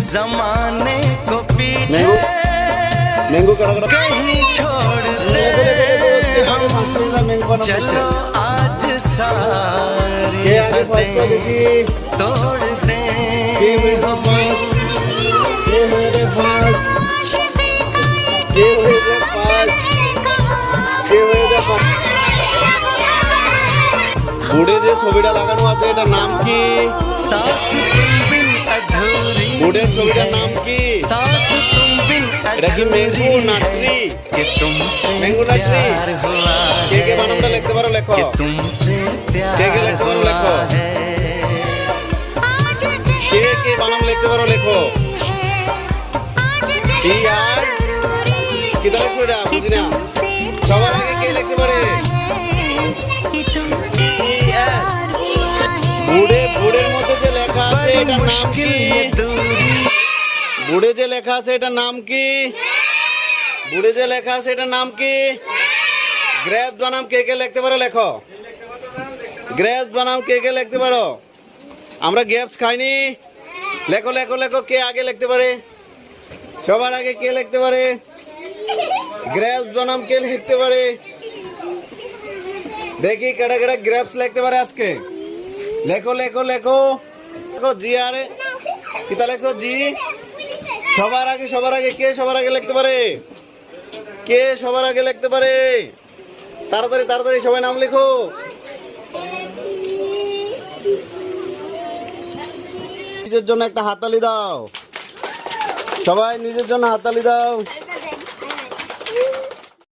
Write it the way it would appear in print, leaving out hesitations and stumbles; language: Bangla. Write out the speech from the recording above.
जमाने को पीछे मैंगो कहीं छोड़ दे चलो आज सारी हदें तोड़ दे हम বুড়ে যে ছবিটা লাগানো আছে এটার নাম কি? सांस तुम बिन अधूरी বুড়ের ছবিটার নাম কি? सांस तुम बिन এটা কি ম্যাঙ্গো না ট্রি? कि तुमसे ম্যাঙ্গো না ট্রি? प्यार हुआ কে কে বানানটা লিখতে পারো লেখো। कि तुमसे কে কে प्यार লিখতে পারো हुआ লেখো। है কে কে বানান লিখতে পারো লেখো। ই আর কি তাহলে ছবিটা বুঝি না। সবার আগে কে লিখতে পারে? ই আর বুড়ে বুড়ের মধ্যে যে লেখা আছে এটার নাম কি? বুড়ে যে লেখা আছে এটার নাম কি? বুড়ে যে লেখা আছে এটার নাম কি? গ্রেপস বানাম কে কে লিখতে পারো লেখো। গ্রেপস বানাম কে কে লিখতে পারো? আমরা গ্রেপস খাইনি। লেখো লেখো লেখো কে আগে লিখতে পারে? সবার আগে কে লিখতে পারে? গ্রেপস বানাম কে লিখতে পারে? দেখি কেডা কেডা গ্রেপস লিখতে পারে আজকে। লেখো লেখো লেখো লেখো জি আরে কিতা লেখছো জি। সবার আগে কে সবার আগে লিখতে পারে? কে সবার আগে লিখতে পারে? তাড়াতাড়ি তাড়াতাড়ি সবাই নাম লেখো। নিজের জন্য একটা হাততালি দাও। সবাই নিজের জন্য হাততালি দাও।